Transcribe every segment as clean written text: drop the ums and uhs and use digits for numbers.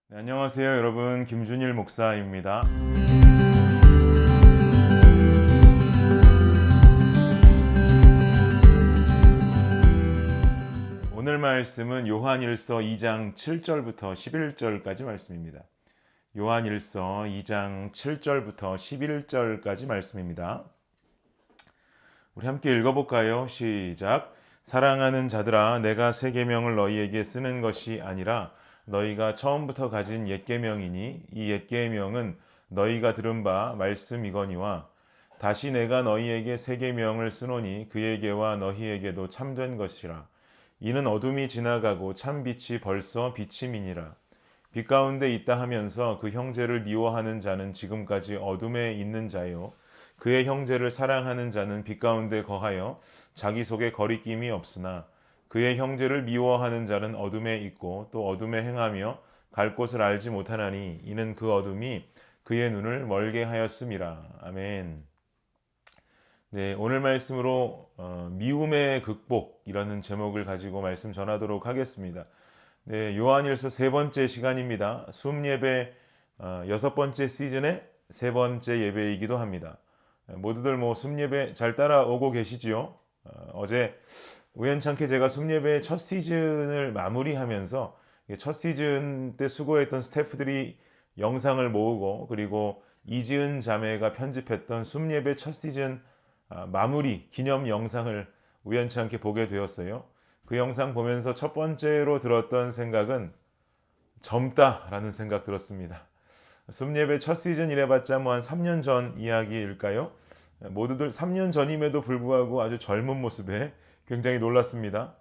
네, 안녕하세요, 여러분. 김준일 목사입니다. 오늘 말씀은 요한일서 2장 7절부터 11절까지 말씀입니다. 요한일서 2장 7절부터 11절까지 말씀입니다. 우리 함께 읽어볼까요? 시작. 사랑하는 자들아, 내가 새 계명을 너희에게 쓰는 것이 아니라 너희가 처음부터 가진 옛 계명이니 이 옛 계명은 너희가 들은 바 말씀이거니와 다시 내가 너희에게 새 계명을 쓰노니 그에게와 너희에게도 참된 것이라. 이는 어둠이 지나가고 참 빛이 벌써 비침이니라. 빛 가운데 있다 하면서 그 형제를 미워하는 자는 지금까지 어둠에 있는 자요, 그의 형제를 사랑하는 자는 빛 가운데 거하여 자기 속에 거리낌이 없으나 그의 형제를 미워하는 자는 어둠에 있고 또 어둠에 행하며 갈 곳을 알지 못하나니 이는 그 어둠이 그의 눈을 멀게 하였음이라. 아멘. 네, 오늘 말씀으로 미움의 극복이라는 제목을 가지고 말씀 전하도록 하겠습니다. 네, 요한일서 세 번째 시간입니다. 숨예배 여섯 번째 시즌의 세 번째 예배이기도 합니다. 모두들 숨예배 잘 따라오고 계시지요? 어제 우연찮게 제가 숨예배 첫 시즌을 마무리하면서 첫 시즌 때 수고했던 스태프들이 영상을 모으고, 그리고 이지은 자매가 편집했던 숨예배 첫 시즌 마무리 기념 영상을 우연찮게 보게 되었어요. 그 영상 보면서 첫 번째로 들었던 생각은 젊다라는 생각 들었습니다. 숨예배 첫 시즌 이래봤자 한 3년 전 이야기일까요? 모두들 3년 전임에도 불구하고 아주 젊은 모습에 굉장히 놀랐습니다.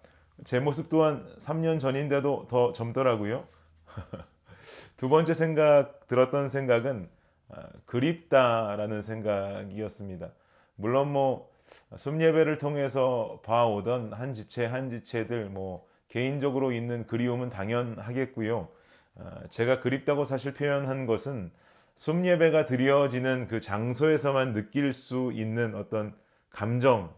제 모습 또한 3년 전인데도 더 젊더라고요. 두 번째 들었던 생각은 그립다라는 생각이었습니다. 물론 숨예배를 통해서 봐오던 한 지체 한 지체들 개인적으로 있는 그리움은 당연하겠고요. 제가 그립다고 사실 표현한 것은 숨예배가 드려지는 그 장소에서만 느낄 수 있는 어떤 감정,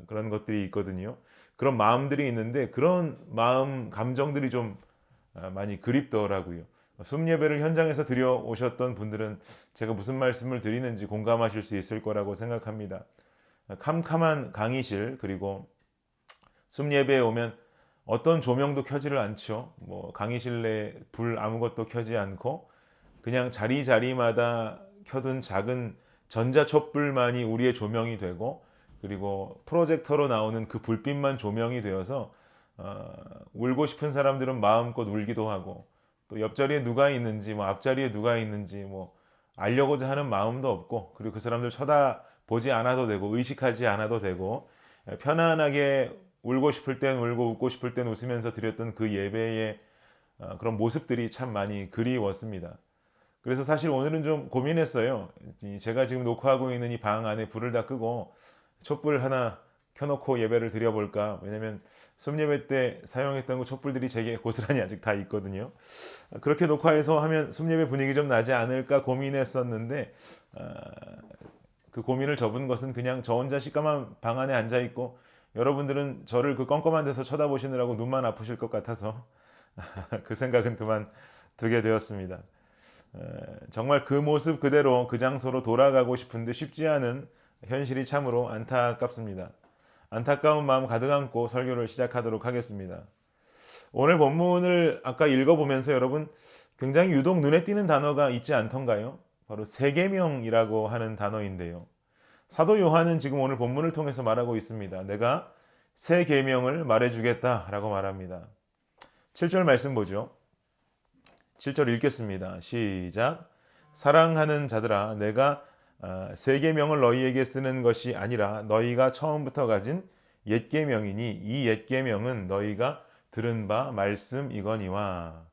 그런 것들이 있거든요. 그런 마음들이 있는데 그런 마음, 감정들이 좀 많이 그립더라고요. 숨예배를 현장에서 드려 오셨던 분들은 제가 무슨 말씀을 드리는지 공감하실 수 있을 거라고 생각합니다. 캄캄한 강의실, 그리고 숨예배에 오면 어떤 조명도 켜지를 않죠. 강의실 내 불 아무것도 켜지 않고 그냥 자리자리마다 켜둔 작은 전자촛불만이 우리의 조명이 되고, 그리고 프로젝터로 나오는 그 불빛만 조명이 되어서 울고 싶은 사람들은 마음껏 울기도 하고, 또 옆자리에 누가 있는지 앞자리에 누가 있는지 알려고자 하는 마음도 없고, 그리고 그 사람들 쳐다보지 않아도 되고 의식하지 않아도 되고 편안하게 울고 싶을 땐 울고 웃고 싶을 땐 웃으면서 드렸던 그 예배의 그런 모습들이 참 많이 그리웠습니다. 그래서 사실 오늘은 좀 고민했어요. 제가 지금 녹화하고 있는 이 방 안에 불을 다 끄고 촛불 하나 켜놓고 예배를 드려볼까. 왜냐면 숨예배 때 사용했던 그 촛불들이 제게 고스란히 아직 다 있거든요. 그렇게 녹화해서 하면 숨예배 분위기 좀 나지 않을까 고민했었는데, 그 고민을 접은 것은 그냥 저 혼자 시꺼먼 방 안에 앉아있고 여러분들은 저를 그 껌껌한 데서 쳐다보시느라고 눈만 아프실 것 같아서 그 생각은 그만 두게 되었습니다. 정말 그 모습 그대로 그 장소로 돌아가고 싶은데 쉽지 않은 현실이 참으로 안타깝습니다. 안타까운 마음 가득 안고 설교를 시작하도록 하겠습니다. 오늘 본문을 아까 읽어보면서 여러분 굉장히 유독 눈에 띄는 단어가 있지 않던가요? 바로 세계명이라고 하는 단어인데요. 사도 요한은 지금 오늘 본문을 통해서 말하고 있습니다. 내가 새 계명을 말해주겠다라고 말합니다. 7절 말씀 보죠. 7절 읽겠습니다. 시작. 사랑하는 자들아, 내가 새 계명을 너희에게 쓰는 것이 아니라 너희가 처음부터 가진 옛 계명이니 이 옛 계명은 너희가 들은 바 말씀이거니와.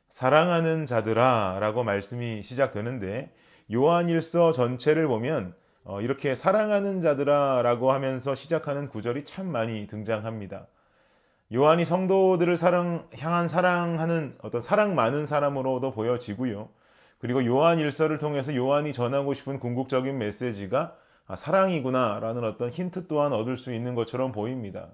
사랑하는 자들아 라고 말씀이 시작되는데, 요한일서 전체를 보면 이렇게 사랑하는 자들아 라고 하면서 시작하는 구절이 참 많이 등장합니다. 요한이 성도들을 향한 사랑하는 어떤 사랑 많은 사람으로도 보여지고요. 그리고 요한 일서를 통해서 요한이 전하고 싶은 궁극적인 메시지가 사랑이구나 라는 어떤 힌트 또한 얻을 수 있는 것처럼 보입니다.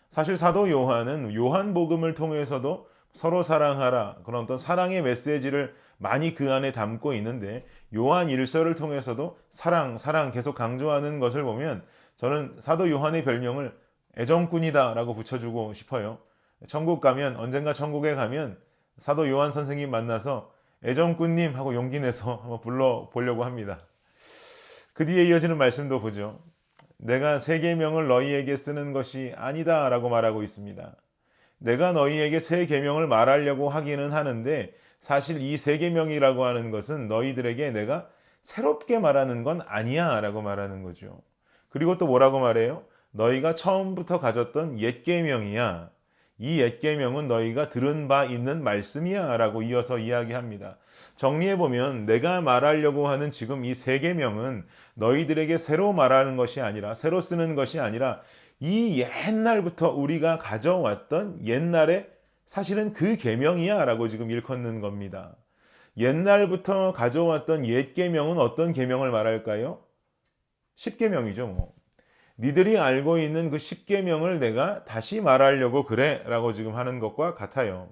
사실 사도 요한은 요한복음을 통해서도 서로 사랑하라. 그런 어떤 사랑의 메시지를 많이 그 안에 담고 있는데 요한 일서를 통해서도 사랑, 사랑 계속 강조하는 것을 보면 저는 사도 요한의 별명을 애정꾼이다라고 붙여주고 싶어요. 천국 가면 언젠가 천국에 가면 사도 요한 선생님 만나서 애정꾼님 하고 용기 내서 한번 불러보려고 합니다. 그 뒤에 이어지는 말씀도 보죠. 내가 새 계명을 너희에게 쓰는 것이 아니다 라고 말하고 있습니다. 내가 너희에게 새 계명을 말하려고 하기는 하는데 사실 이 새 계명이라고 하는 것은 너희들에게 내가 새롭게 말하는 건 아니야 라고 말하는 거죠. 그리고 또 뭐라고 말해요? 너희가 처음부터 가졌던 옛 계명이야. 이 옛 계명은 너희가 들은 바 있는 말씀이야 라고 이어서 이야기합니다. 정리해보면 내가 말하려고 하는 지금 이 새 계명은 너희들에게 새로 말하는 것이 아니라 새로 쓰는 것이 아니라 이 옛날부터 우리가 가져왔던 옛날에 사실은 그 계명이야 라고 지금 일컫는 겁니다. 옛날부터 가져왔던 옛 계명은 어떤 계명을 말할까요? 십계명이죠 뭐. 니들이 알고 있는 그 십계명을 내가 다시 말하려고 그래 라고 지금 하는 것과 같아요.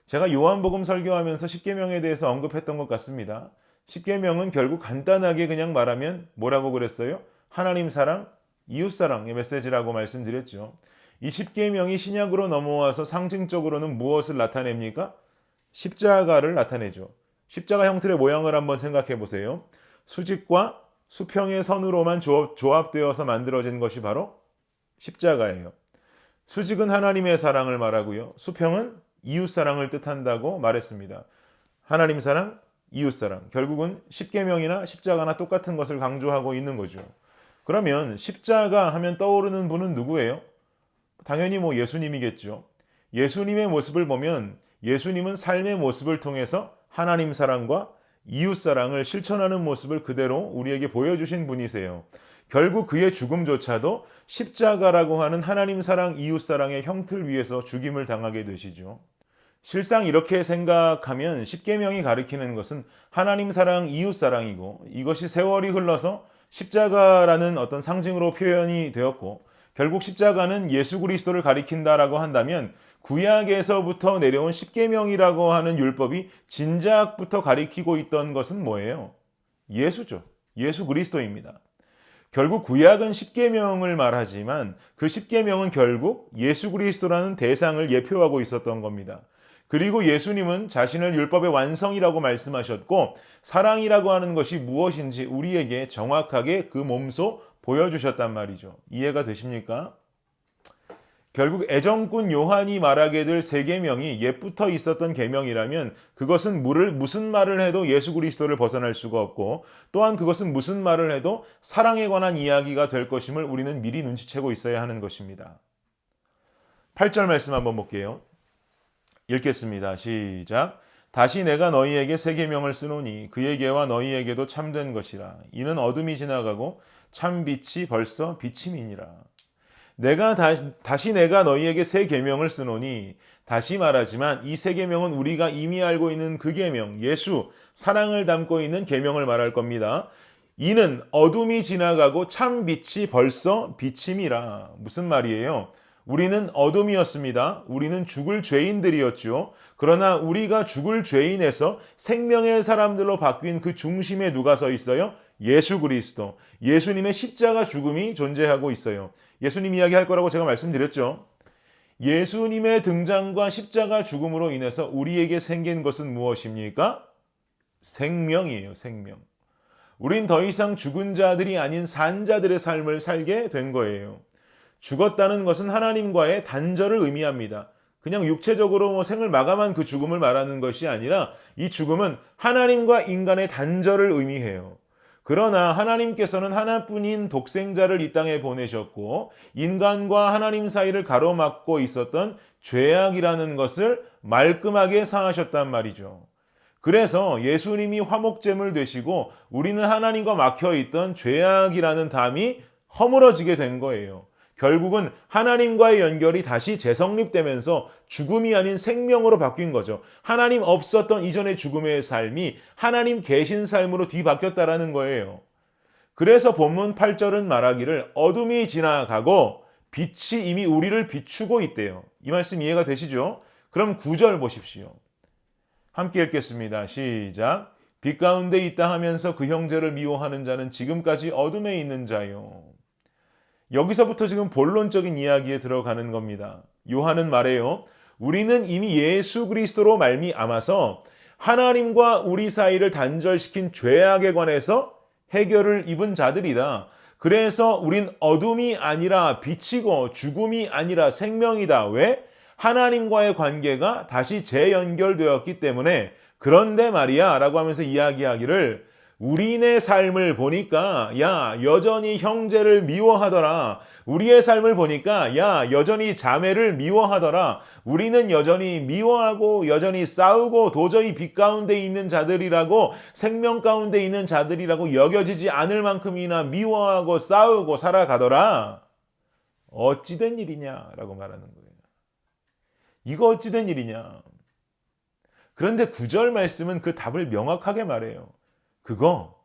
제가 요한복음 설교하면서 십계명에 대해서 언급했던 것 같습니다. 십계명은 결국 간단하게 그냥 말하면 뭐라고 그랬어요? 하나님 사랑, 이웃 사랑의 메시지라고 말씀드렸죠. 이 십계명이 신약으로 넘어와서 상징적으로는 무엇을 나타냅니까? 십자가를 나타내죠. 십자가 형틀의 모양을 한번 생각해 보세요. 수직과 수평의 선으로만 조합되어서 만들어진 것이 바로 십자가예요. 수직은 하나님의 사랑을 말하고요. 수평은 이웃 사랑을 뜻한다고 말했습니다. 하나님 사랑, 이웃 사랑. 결국은 십계명이나 십자가나 똑같은 것을 강조하고 있는 거죠. 그러면 십자가 하면 떠오르는 분은 누구예요? 당연히 뭐 예수님이겠죠. 예수님의 모습을 보면 예수님은 삶의 모습을 통해서 하나님 사랑과 이웃 사랑을 실천하는 모습을 그대로 우리에게 보여주신 분이세요. 결국 그의 죽음조차도 십자가라고 하는 하나님 사랑, 이웃 사랑의 형틀 위에서 죽임을 당하게 되시죠. 실상 이렇게 생각하면 십계명이 가리키는 것은 하나님 사랑, 이웃 사랑이고 이것이 세월이 흘러서 십자가라는 어떤 상징으로 표현이 되었고 결국 십자가는 예수 그리스도를 가리킨다라고 한다면 구약에서부터 내려온 십계명이라고 하는 율법이 진작부터 가리키고 있던 것은 뭐예요? 예수죠. 예수 그리스도입니다. 결국 구약은 십계명을 말하지만 그 십계명은 결국 예수 그리스도라는 대상을 예표하고 있었던 겁니다. 그리고 예수님은 자신을 율법의 완성이라고 말씀하셨고 사랑이라고 하는 것이 무엇인지 우리에게 정확하게 그 몸소 보여주셨단 말이죠. 이해가 되십니까? 결국 애정꾼 요한이 말하게 될 세 계명이 옛부터 있었던 계명이라면 그것은 무슨 말을 해도 예수 그리스도를 벗어날 수가 없고 또한 그것은 무슨 말을 해도 사랑에 관한 이야기가 될 것임을 우리는 미리 눈치채고 있어야 하는 것입니다. 8절 말씀 한번 볼게요. 읽겠습니다. 시작. 다시 내가 너희에게 새 계명을 쓰노니 그에게와 너희에게도 참된 것이라. 이는 어둠이 지나가고 참 빛이 벌써 비침이니라. 다시 내가 너희에게 새 계명을 쓰노니 다시 말하지만 이 새 계명은 우리가 이미 알고 있는 그 계명 예수 사랑을 담고 있는 계명을 말할 겁니다. 이는 어둠이 지나가고 참 빛이 벌써 비침이라. 무슨 말이에요? 우리는 어둠이었습니다. 우리는 죽을 죄인들이었죠. 그러나 우리가 죽을 죄인에서 생명의 사람들로 바뀐 그 중심에 누가 서 있어요? 예수 그리스도. 예수님의 십자가 죽음이 존재하고 있어요. 예수님 이야기할 거라고 제가 말씀드렸죠. 예수님의 등장과 십자가 죽음으로 인해서 우리에게 생긴 것은 무엇입니까? 생명이에요. 생명. 우린 더 이상 죽은 자들이 아닌 산 자들의 삶을 살게 된 거예요. 죽었다는 것은 하나님과의 단절을 의미합니다. 그냥 육체적으로 생을 마감한 그 죽음을 말하는 것이 아니라 이 죽음은 하나님과 인간의 단절을 의미해요. 그러나 하나님께서는 하나뿐인 독생자를 이 땅에 보내셨고 인간과 하나님 사이를 가로막고 있었던 죄악이라는 것을 말끔하게 사하셨단 말이죠. 그래서 예수님이 화목제물 되시고 우리는 하나님과 막혀있던 죄악이라는 담이 허물어지게 된 거예요. 결국은 하나님과의 연결이 다시 재성립되면서 죽음이 아닌 생명으로 바뀐 거죠. 하나님 없었던 이전의 죽음의 삶이 하나님 계신 삶으로 뒤바뀌었다라는 거예요. 그래서 본문 8절은 말하기를 어둠이 지나가고 빛이 이미 우리를 비추고 있대요. 이 말씀 이해가 되시죠? 그럼 9절 보십시오. 함께 읽겠습니다. 시작. 빛 가운데 있다 하면서 그 형제를 미워하는 자는 지금까지 어둠에 있는 자요. 여기서부터 지금 본론적인 이야기에 들어가는 겁니다. 요한은 말해요. 우리는 이미 예수 그리스도로 말미암아서 하나님과 우리 사이를 단절시킨 죄악에 관해서 해결을 입은 자들이다. 그래서 우린 어둠이 아니라 빛이고 죽음이 아니라 생명이다. 왜? 하나님과의 관계가 다시 재연결되었기 때문에. 그런데 말이야 라고 하면서 이야기하기를 우리네 삶을 보니까 야 여전히 형제를 미워하더라. 우리의 삶을 보니까 야 여전히 자매를 미워하더라. 우리는 여전히 미워하고 여전히 싸우고 도저히 빛 가운데 있는 자들이라고 생명 가운데 있는 자들이라고 여겨지지 않을 만큼이나 미워하고 싸우고 살아가더라. 어찌된 일이냐라고 말하는 거예요. 이거 어찌된 일이냐. 그런데 9절 말씀은 그 답을 명확하게 말해요. 그거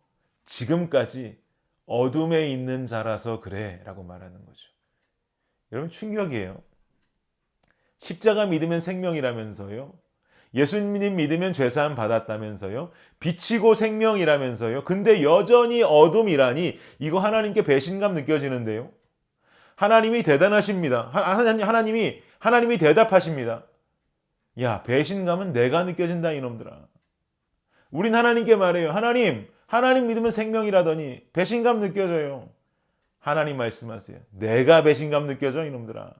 지금까지 어둠에 있는 자라서 그래 라고 말하는 거죠. 여러분 충격이에요. 십자가 믿으면 생명이라면서요. 예수님 믿으면 죄사함 받았다면서요. 빛이고 생명이라면서요. 근데 여전히 어둠이라니 이거 하나님께 배신감 느껴지는데요. 하나님이 대단하십니다. 하나님이 대답하십니다. 야 배신감은 내가 느껴진다 이놈들아. 우린 하나님께 말해요. 하나님 믿으면 생명이라더니 배신감 느껴져요. 하나님 말씀하세요. 내가 배신감 느껴져 이놈들아.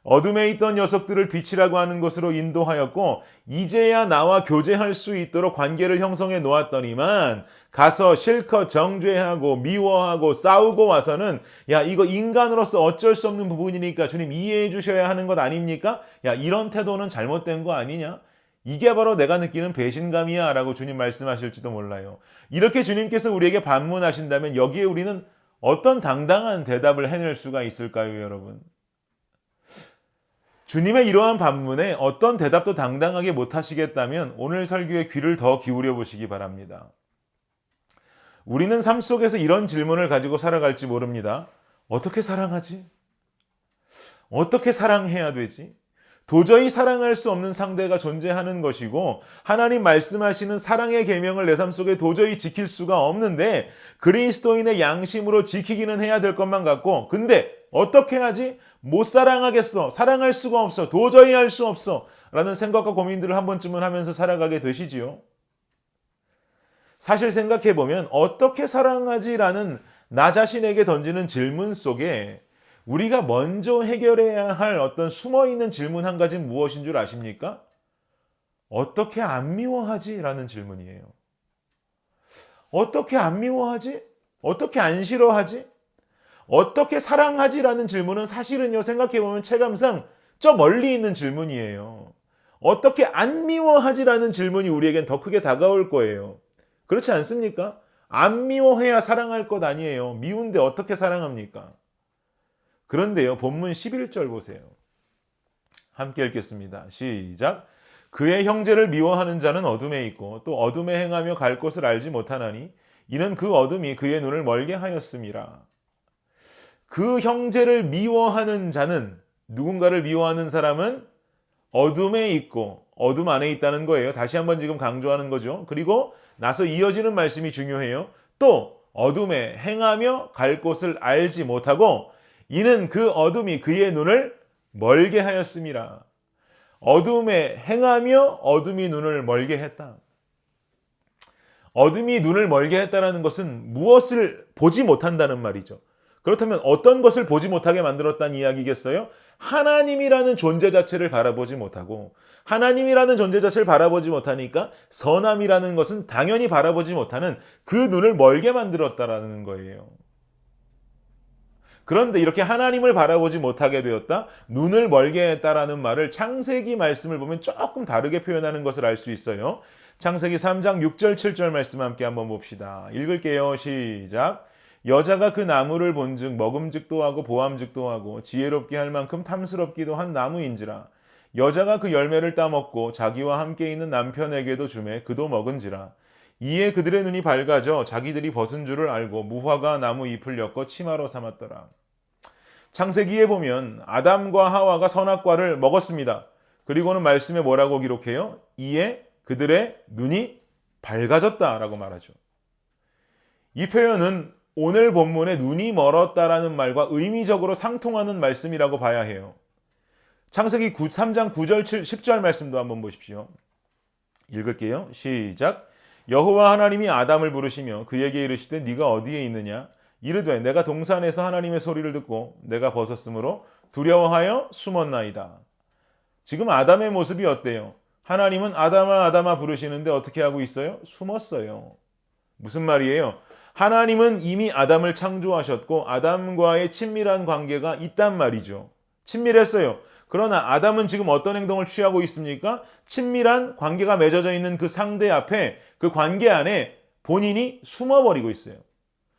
어둠에 있던 녀석들을 빛이라고 하는 것으로 인도하였고 이제야 나와 교제할 수 있도록 관계를 형성해 놓았더니만 가서 실컷 정죄하고 미워하고 싸우고 와서는 야 이거 인간으로서 어쩔 수 없는 부분이니까 주님 이해해 주셔야 하는 것 아닙니까? 야 이런 태도는 잘못된 거 아니냐? 이게 바로 내가 느끼는 배신감이야 라고 주님 말씀하실지도 몰라요. 이렇게 주님께서 우리에게 반문하신다면 여기에 우리는 어떤 당당한 대답을 해낼 수가 있을까요, 여러분? 주님의 이러한 반문에 어떤 대답도 당당하게 못하시겠다면 오늘 설교에 귀를 더 기울여 보시기 바랍니다. 우리는 삶 속에서 이런 질문을 가지고 살아갈지 모릅니다. 어떻게 사랑하지? 어떻게 사랑해야 되지? 도저히 사랑할 수 없는 상대가 존재하는 것이고 하나님 말씀하시는 사랑의 계명을 내 삶 속에 도저히 지킬 수가 없는데 그리스도인의 양심으로 지키기는 해야 될 것만 같고 근데 어떻게 하지? 못 사랑하겠어. 사랑할 수가 없어. 도저히 할 수 없어. 라는 생각과 고민들을 한 번쯤은 하면서 살아가게 되시지요. 사실 생각해보면 어떻게 사랑하지라는 나 자신에게 던지는 질문 속에 우리가 먼저 해결해야 할 어떤 숨어있는 질문 한 가지는 무엇인 줄 아십니까? 어떻게 안 미워하지? 라는 질문이에요. 어떻게 안 미워하지? 어떻게 안 싫어하지? 어떻게 사랑하지? 라는 질문은 사실은요, 생각해보면 체감상 저 멀리 있는 질문이에요. 어떻게 안 미워하지? 라는 질문이 우리에겐 더 크게 다가올 거예요. 그렇지 않습니까? 안 미워해야 사랑할 것 아니에요. 미운데 어떻게 사랑합니까? 그런데요, 본문 11절 보세요. 함께 읽겠습니다. 시작. 그의 형제를 미워하는 자는 어둠에 있고 또 어둠에 행하며 갈 곳을 알지 못하나니 이는 그 어둠이 그의 눈을 멀게 하였음이라. 그 형제를 미워하는 자는 누군가를 미워하는 사람은 어둠에 있고 어둠 안에 있다는 거예요. 다시 한번 지금 강조하는 거죠. 그리고 나서 이어지는 말씀이 중요해요. 또 어둠에 행하며 갈 곳을 알지 못하고 이는 그 어둠이 그의 눈을 멀게 하였음이라. 어둠에 행하며 어둠이 눈을 멀게 했다. 어둠이 눈을 멀게 했다는 것은 무엇을 보지 못한다는 말이죠. 그렇다면 어떤 것을 보지 못하게 만들었다는 이야기겠어요? 하나님이라는 존재 자체를 바라보지 못하고 하나님이라는 존재 자체를 바라보지 못하니까 선함이라는 것은 당연히 바라보지 못하는 그 눈을 멀게 만들었다라는 거예요. 그런데 이렇게 하나님을 바라보지 못하게 되었다, 눈을 멀게 했다라는 말을 창세기 말씀을 보면 조금 다르게 표현하는 것을 알 수 있어요. 창세기 3장 6절 7절 말씀 함께 한번 봅시다. 읽을게요. 시작. 여자가 그 나무를 본즉 먹음직도 하고 보암직도 하고 지혜롭게 할 만큼 탐스럽기도 한 나무인지라. 여자가 그 열매를 따먹고 자기와 함께 있는 남편에게도 주매 그도 먹은지라. 이에 그들의 눈이 밝아져 자기들이 벗은 줄을 알고 무화과 나무 잎을 엮어 치마로 삼았더라. 창세기에 보면 아담과 하와가 선악과를 먹었습니다. 그리고는 말씀에 뭐라고 기록해요? 이에 그들의 눈이 밝아졌다라고 말하죠. 이 표현은 오늘 본문의 눈이 멀었다라는 말과 의미적으로 상통하는 말씀이라고 봐야 해요. 창세기 3장 9절 10절 말씀도 한번 보십시오. 읽을게요. 시작. 여호와 하나님이 아담을 부르시며 그에게 이르시되 네가 어디에 있느냐? 이르되 내가 동산에서 하나님의 소리를 듣고 내가 벗었으므로 두려워하여 숨었나이다. 지금 아담의 모습이 어때요? 하나님은 아담아 아담아 부르시는데 어떻게 하고 있어요? 숨었어요. 무슨 말이에요? 하나님은 이미 아담을 창조하셨고 아담과의 친밀한 관계가 있단 말이죠. 친밀했어요. 그러나 아담은 지금 어떤 행동을 취하고 있습니까? 친밀한 관계가 맺어져 있는 그 상대 앞에 그 관계 안에 본인이 숨어버리고 있어요.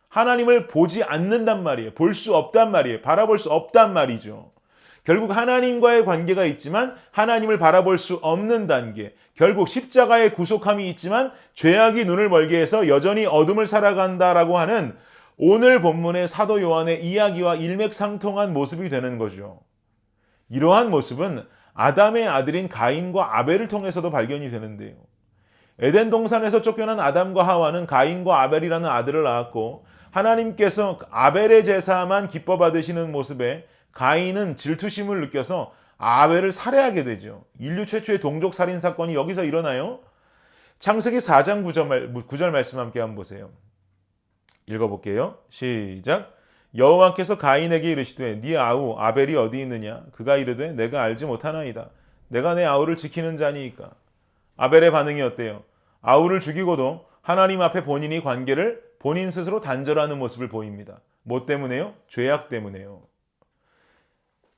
하나님을 보지 않는단 말이에요. 볼 수 없단 말이에요. 바라볼 수 없단 말이죠. 결국 하나님과의 관계가 있지만 하나님을 바라볼 수 없는 단계. 결국 십자가의 구속함이 있지만 죄악이 눈을 멀게 해서 여전히 어둠을 살아간다라고 하는 오늘 본문의 사도 요한의 이야기와 일맥상통한 모습이 되는 거죠. 이러한 모습은 아담의 아들인 가인과 아벨을 통해서도 발견이 되는데요. 에덴 동산에서 쫓겨난 아담과 하와는 가인과 아벨이라는 아들을 낳았고 하나님께서 아벨의 제사만 기뻐 받으시는 모습에 가인은 질투심을 느껴서 아벨을 살해하게 되죠. 인류 최초의 동족 살인 사건이 여기서 일어나요. 창세기 4장 9절 말씀 함께 한번 보세요. 읽어볼게요. 시작. 여호와께서 가인에게 이르시되 네 아우 아벨이 어디 있느냐? 그가 이르되 내가 알지 못하나이다. 내가 내 아우를 지키는 자니이까. 아벨의 반응이 어때요? 아우를 죽이고도 하나님 앞에 본인이 관계를 본인 스스로 단절하는 모습을 보입니다. 뭐 때문에요? 죄악 때문에요.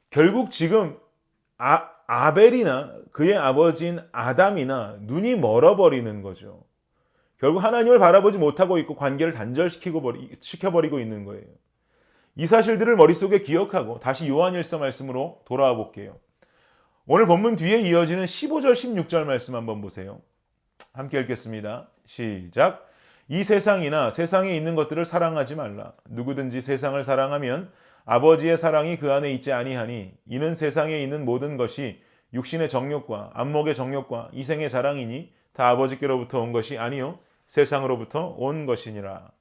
결국 지금 아벨이나 그의 아버지인 아담이나 눈이 멀어버리는 거죠. 결국 하나님을 바라보지 못하고 있고 관계를 단절시켜버리고 있는 거예요. 이 사실들을 머릿속에 기억하고 다시 요한일서 말씀으로 돌아와 볼게요. 오늘 본문 뒤에 이어지는 15절 16절 말씀 한번 보세요. 함께 읽겠습니다. 시작. 이 세상이나 세상에 있는 것들을 사랑하지 말라. 누구든지 세상을 사랑하면 아버지의 사랑이 그 안에 있지 아니하니 이는 세상에 있는 모든 것이 육신의 정욕과 안목의 정욕과 이생의 자랑이니 다 아버지께로부터 온 것이 아니요 세상으로부터 온 것이니라.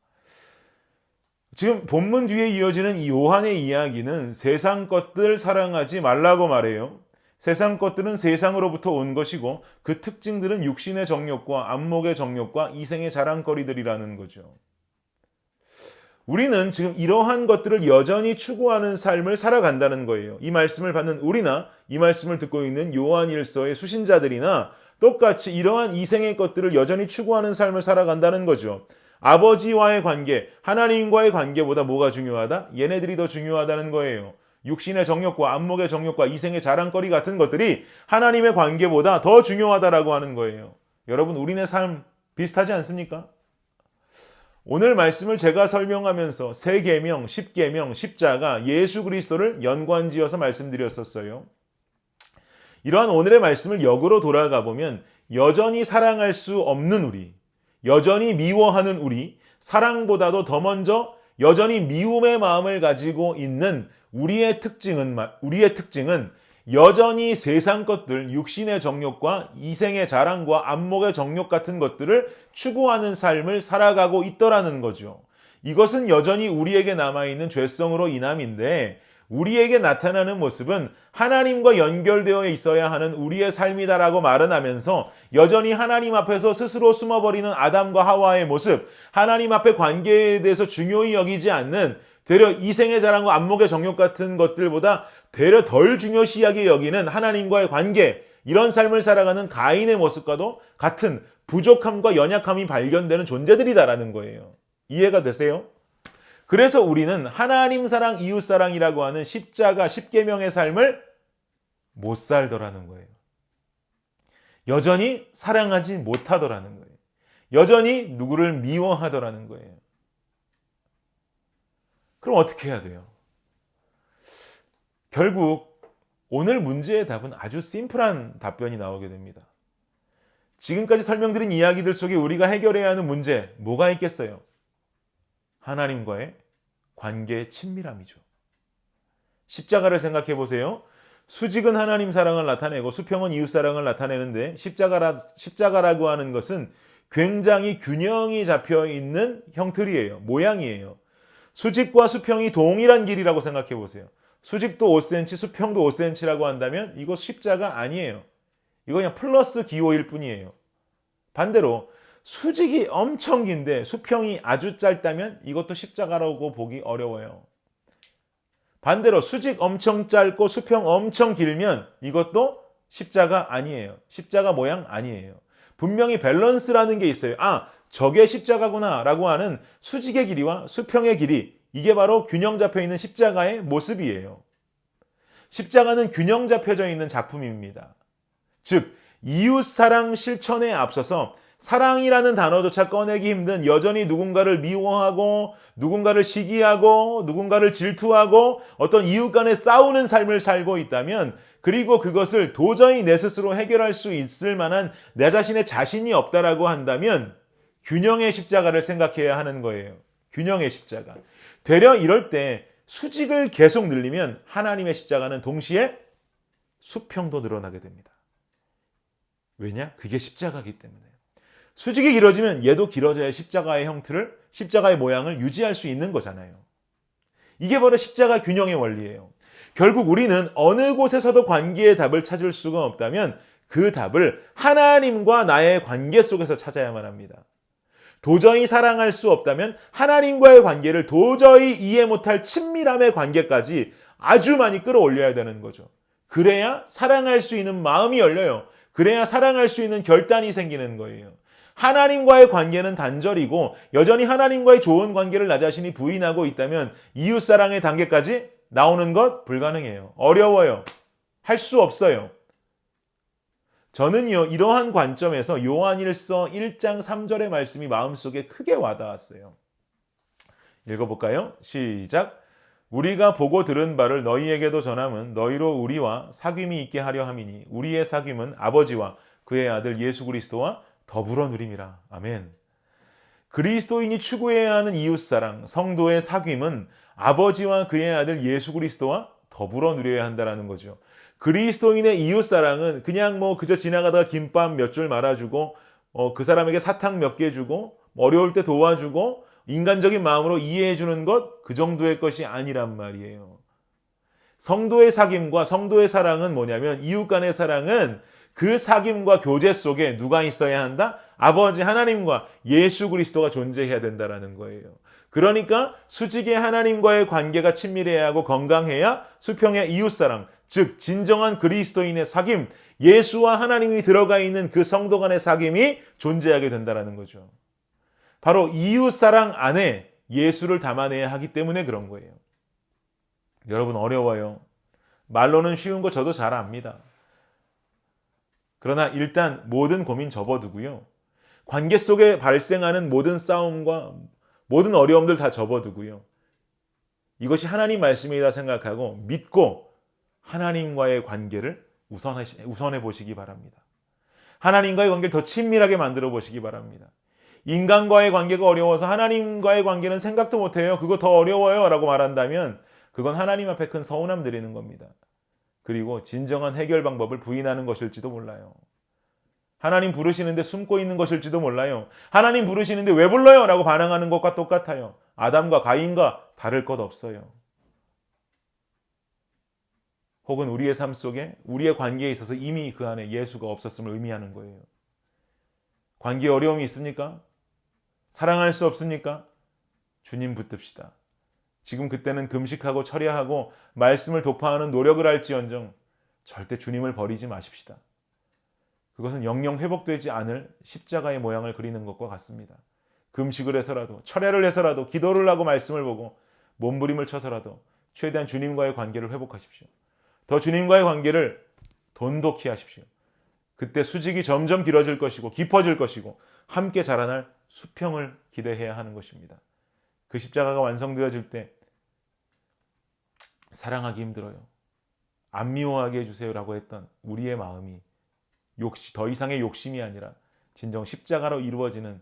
지금 본문 뒤에 이어지는 이 요한의 이야기는 세상 것들 사랑하지 말라고 말해요. 세상 것들은 세상으로부터 온 것이고 그 특징들은 육신의 정욕과 안목의 정욕과 이생의 자랑거리들이라는 거죠. 우리는 지금 이러한 것들을 여전히 추구하는 삶을 살아간다는 거예요. 이 말씀을 받는 우리나 이 말씀을 듣고 있는 요한일서의 수신자들이나 똑같이 이러한 이생의 것들을 여전히 추구하는 삶을 살아간다는 거죠. 아버지와의 관계, 하나님과의 관계보다 뭐가 중요하다? 얘네들이 더 중요하다는 거예요. 육신의 정욕과 안목의 정욕과 이생의 자랑거리 같은 것들이 하나님의 관계보다 더 중요하다라고 하는 거예요. 여러분, 우리네 삶 비슷하지 않습니까? 오늘 말씀을 제가 설명하면서 세 계명, 10계명, 십자가, 예수 그리스도를 연관지어서 말씀드렸었어요. 이러한 오늘의 말씀을 역으로 돌아가 보면 여전히 사랑할 수 없는 우리, 여전히 미워하는 우리, 사랑보다도 더 먼저 여전히 미움의 마음을 가지고 있는 우리의 특징은 여전히 세상 것들, 육신의 정욕과 이생의 자랑과 안목의 정욕 같은 것들을 추구하는 삶을 살아가고 있더라는 거죠. 이것은 여전히 우리에게 남아있는 죄성으로 인함인데 우리에게 나타나는 모습은 하나님과 연결되어 있어야 하는 우리의 삶이다라고 말은 하면서 여전히 하나님 앞에서 스스로 숨어버리는 아담과 하와의 모습, 하나님 앞에 관계에 대해서 중요히 여기지 않는 되려 이생의 자랑과 안목의 정욕 같은 것들보다 되려 덜 중요시하게 여기는 하나님과의 관계, 이런 삶을 살아가는 가인의 모습과도 같은 부족함과 연약함이 발견되는 존재들이다라는 거예요. 이해가 되세요? 그래서 우리는 하나님 사랑, 이웃 사랑이라고 하는 십자가, 십계명의 삶을 못 살더라는 거예요. 여전히 사랑하지 못하더라는 거예요. 여전히 누구를 미워하더라는 거예요. 그럼 어떻게 해야 돼요? 결국 오늘 문제의 답은 아주 심플한 답변이 나오게 됩니다. 지금까지 설명드린 이야기들 속에 우리가 해결해야 하는 문제 뭐가 있겠어요? 하나님과의 관계의 친밀함이죠. 십자가를 생각해 보세요. 수직은 하나님 사랑을 나타내고 수평은 이웃 사랑을 나타내는데 십자가라고 하는 것은 굉장히 균형이 잡혀 있는 형틀이에요. 모양이에요. 수직과 수평이 동일한 길이라고 생각해 보세요. 수직도 5cm, 수평도 5cm라고 한다면 이거 십자가 아니에요. 이거 그냥 플러스 기호일 뿐이에요. 반대로 수직이 엄청 긴데 수평이 아주 짧다면 이것도 십자가라고 보기 어려워요. 반대로 수직 엄청 짧고 수평 엄청 길면 이것도 십자가 아니에요. 십자가 모양 아니에요. 분명히 밸런스라는 게 있어요. 아, 저게 십자가구나 라고 하는 수직의 길이와 수평의 길이, 이게 바로 균형 잡혀 있는 십자가의 모습이에요. 십자가는 균형 잡혀져 있는 작품입니다. 즉 이웃사랑 실천에 앞서서 사랑이라는 단어조차 꺼내기 힘든, 여전히 누군가를 미워하고 누군가를 시기하고 누군가를 질투하고 어떤 이웃 간에 싸우는 삶을 살고 있다면, 그리고 그것을 도저히 내 스스로 해결할 수 있을 만한 내 자신의 자신이 없다라고 한다면 균형의 십자가를 생각해야 하는 거예요. 균형의 십자가. 되려 이럴 때 수직을 계속 늘리면 하나님의 십자가는 동시에 수평도 늘어나게 됩니다. 왜냐? 그게 십자가이기 때문에. 수직이 길어지면 얘도 길어져야 십자가의 형태를, 십자가의 모양을 유지할 수 있는 거잖아요. 이게 바로 십자가 균형의 원리예요. 결국 우리는 어느 곳에서도 관계의 답을 찾을 수가 없다면 그 답을 하나님과 나의 관계 속에서 찾아야만 합니다. 도저히 사랑할 수 없다면 하나님과의 관계를 도저히 이해 못할 친밀함의 관계까지 아주 많이 끌어올려야 되는 거죠. 그래야 사랑할 수 있는 마음이 열려요. 그래야 사랑할 수 있는 결단이 생기는 거예요. 하나님과의 관계는 단절이고 여전히 하나님과의 좋은 관계를 나 자신이 부인하고 있다면 이웃사랑의 단계까지 나오는 것 불가능해요. 어려워요. 할 수 없어요. 저는요, 이러한 관점에서 요한일서 1장 3절의 말씀이 마음속에 크게 와닿았어요. 읽어볼까요? 시작. 우리가 보고 들은 바를 너희에게도 전함은 너희로 우리와 사귐이 있게 하려 함이니 우리의 사귐은 아버지와 그의 아들 예수 그리스도와 더불어 누림이라. 아멘. 그리스도인이 추구해야 하는 이웃사랑, 성도의 사귐은 아버지와 그의 아들 예수 그리스도와 더불어 누려야 한다는 거죠. 그리스도인의 이웃사랑은 그냥 그저 지나가다가 김밥 몇 줄 말아주고 그 사람에게 사탕 몇 개 주고 어려울 때 도와주고 인간적인 마음으로 이해해주는 것, 그 정도의 것이 아니란 말이에요. 성도의 사귐과 성도의 사랑은 뭐냐면, 이웃 간의 사랑은 그 사귐과 교제 속에 누가 있어야 한다? 아버지 하나님과 예수 그리스도가 존재해야 된다는 거예요. 그러니까 수직의 하나님과의 관계가 친밀해야 하고 건강해야 수평의 이웃사랑, 즉 진정한 그리스도인의 사귐, 예수와 하나님이 들어가 있는 그 성도 간의 사귐이 존재하게 된다는 거죠. 바로 이웃사랑 안에 예수를 담아내야 하기 때문에 그런 거예요. 여러분, 어려워요. 말로는 쉬운 거 저도 잘 압니다. 그러나 일단 모든 고민 접어두고요. 관계 속에 발생하는 모든 싸움과 모든 어려움들 다 접어두고요. 이것이 하나님 말씀이다 생각하고 믿고 하나님과의 관계를 우선해 보시기 바랍니다. 하나님과의 관계를 더 친밀하게 만들어 보시기 바랍니다. 인간과의 관계가 어려워서 하나님과의 관계는 생각도 못해요. 그거 더 어려워요 라고 말한다면 그건 하나님 앞에 큰 서운함 드리는 겁니다. 그리고 진정한 해결 방법을 부인하는 것일지도 몰라요. 하나님 부르시는데 숨고 있는 것일지도 몰라요. 하나님 부르시는데 왜 불러요? 라고 반항하는 것과 똑같아요. 아담과 가인과 다를 것 없어요. 혹은 우리의 삶 속에 우리의 관계에 있어서 이미 그 안에 예수가 없었음을 의미하는 거예요. 관계에 어려움이 있습니까? 사랑할 수 없습니까? 주님 붙듭시다. 지금 그때는 금식하고 철야하고 말씀을 도파하는 노력을 할지언정 절대 주님을 버리지 마십시다. 그것은 영영 회복되지 않을 십자가의 모양을 그리는 것과 같습니다. 금식을 해서라도, 철야를 해서라도, 기도를 하고 말씀을 보고 몸부림을 쳐서라도 최대한 주님과의 관계를 회복하십시오. 더 주님과의 관계를 돈독히 하십시오. 그때 수직이 점점 길어질 것이고 깊어질 것이고 함께 자라날 수평을 기대해야 하는 것입니다. 그 십자가가 완성되어질 때 사랑하기 힘들어요. 안 미워하게 해주세요라고 했던 우리의 마음이 더 이상의 욕심이 아니라 진정 십자가로 이루어지는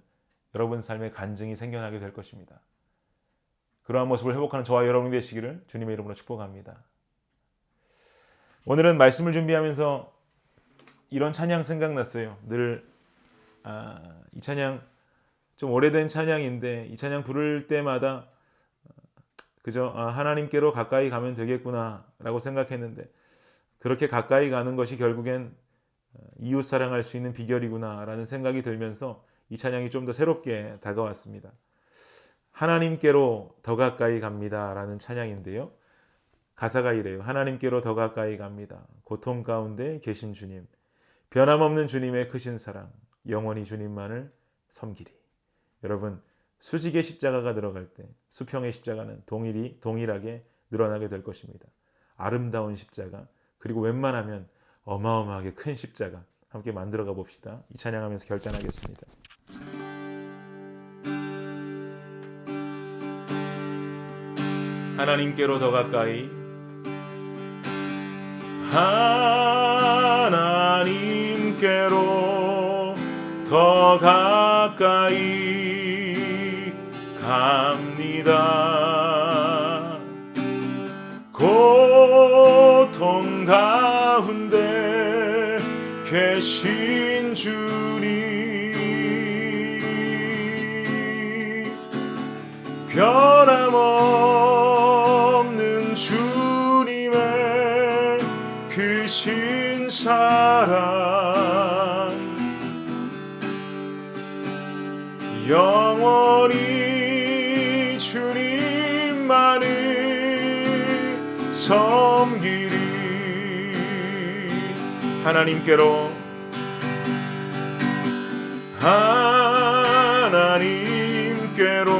여러분 삶의 간증이 생겨나게 될 것입니다. 그러한 모습을 회복하는 저와 여러분이 되시기를 주님의 이름으로 축복합니다. 오늘은 말씀을 준비하면서 이런 찬양 생각났어요. 늘 이 찬양 좀 오래된 찬양인데 이 찬양 부를 때마다 그저 하나님께로 가까이 가면 되겠구나라고 생각했는데 그렇게 가까이 가는 것이 결국엔 이웃 사랑할 수 있는 비결이구나라는 생각이 들면서 이 찬양이 좀 더 새롭게 다가왔습니다. 하나님께로 더 가까이 갑니다라는 찬양인데요. 가사가 이래요. 하나님께로 더 가까이 갑니다. 고통 가운데 계신 주님, 변함없는 주님의 크신 사랑, 영원히 주님만을 섬기리. 여러분, 수직의 십자가가 들어갈 때 수평의 십자가는 동일하게 늘어나게 될 것입니다. 아름다운 십자가, 그리고 웬만하면 어마어마하게 큰 십자가 함께 만들어가 봅시다. 이 찬양하면서 결단하겠습니다. 하나님께로 더 가까이, 하나님께로 더 가까이 갑니다. 고통 가운데 계신 주님, 변함없는 주님의 크신 사랑, 영원히 주님만을 섬기리. 하나님께로, 하나님께로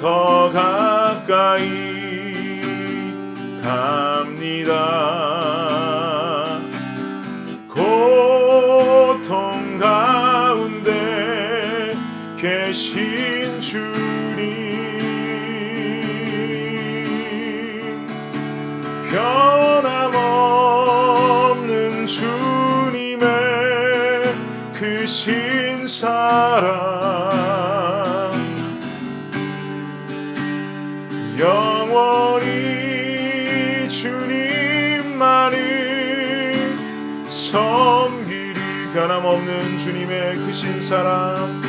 더 가까이 갑니다. 고통 가운데 계신 주님, 변함없는 주님의 크신 사랑, 영원히 주님만을 섬기리. 변함없는 주님의 크신 사랑,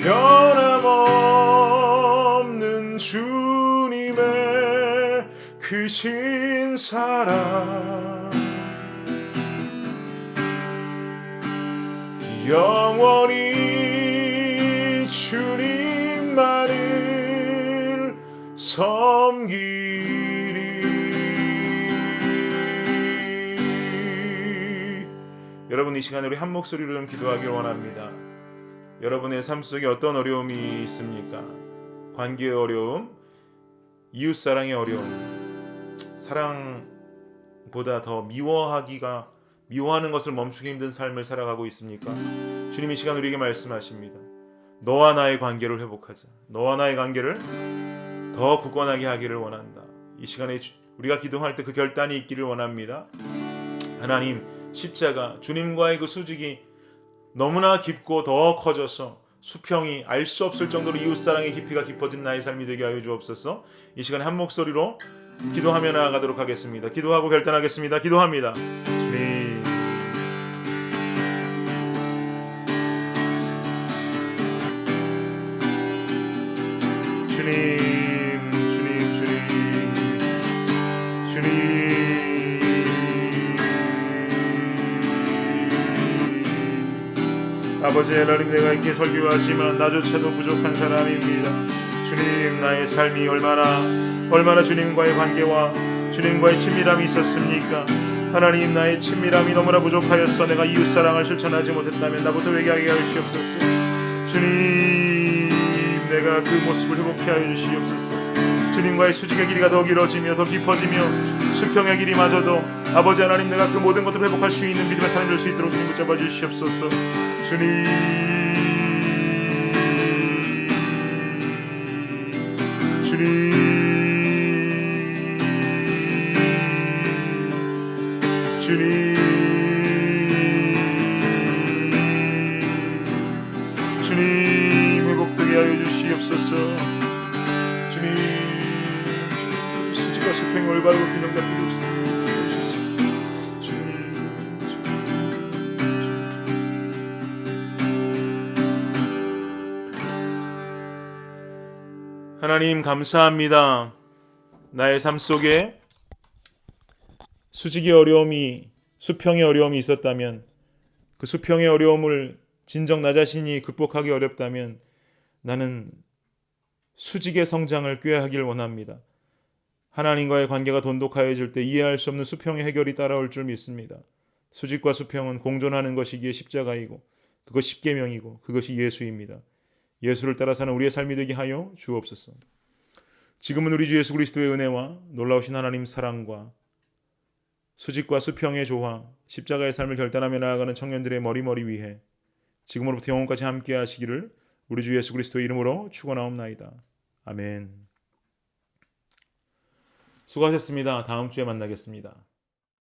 변함없는 주님의 크신 사랑, 영원히 주님만을 섬기리. 여러분, 이 시간에 우리 한 목소리로 좀 기도하길 원합니다. 여러분의 삶 속에 어떤 어려움이 있습니까? 관계의 어려움, 이웃사랑의 어려움, 사랑보다 더 미워하는 것을 멈추기 힘든 삶을 살아가고 있습니까? 주님 이 시간 우리에게 말씀하십니다. 너와 나의 관계를 회복하자. 너와 나의 관계를 더 굳건하게 하기를 원한다. 이 시간에 우리가 기도할 때 그 결단이 있기를 원합니다. 하나님, 십자가, 주님과의 그 수직이 너무나 깊고 더 커져서 수평이 알 수 없을 정도로 이웃사랑의 깊이가 깊어진 나의 삶이 되게 하여 주옵소서. 이 시간에 한 목소리로 기도하며 나아가도록 하겠습니다. 기도하고 결단하겠습니다. 기도합니다. 주님, 아버지 하나님, 내가 이렇게 설교하지만 나조차도 부족한 사람입니다. 주님, 나의 삶이 얼마나 주님과의 관계와 주님과의 친밀함이 있었습니까? 하나님, 나의 친밀함이 너무나 부족하였어. 내가 이웃사랑을 실천하지 못했다면 나부터 회개하게 하시옵소서. 주님, 내가 그 모습을 회복케 하여 주시옵소서. 주님과의 수직의 길이가 더 길어지며 더 깊어지며 수평의 길이마저도 아버지 하나님, 내가 그 모든 것들을 회복할 수 있는 믿음의 삶을 될 수 있도록 주님 붙잡아 주시옵소서. 주님, 주님, 회복되게 하여 주시옵소서. 주님, 수직과 수평이 올바르고 균형 잡히고 있습니다. 하나님 감사합니다. 나의 삶 속에 수직의 어려움이, 수평의 어려움이 있었다면, 그 수평의 어려움을 진정 나 자신이 극복하기 어렵다면 나는 수직의 성장을 꾀하길 원합니다. 하나님과의 관계가 돈독하여질 때 이해할 수 없는 수평의 해결이 따라올 줄 믿습니다. 수직과 수평은 공존하는 것이기에 십자가이고, 그것이 십계명이고, 그것이 예수입니다. 예수를 따라 사는 우리의 삶이 되게 하여 주옵소서. 지금은 우리 주 예수 그리스도의 은혜와 놀라우신 하나님 사랑과 수직과 수평의 조화, 십자가의 삶을 결단하며 나아가는 청년들의 머리머리 위에 지금으로부터 영원까지 함께 하시기를 우리 주 예수 그리스도의 이름으로 축원하옵나이다. 아멘. 수고하셨습니다. 다음 주에 만나겠습니다.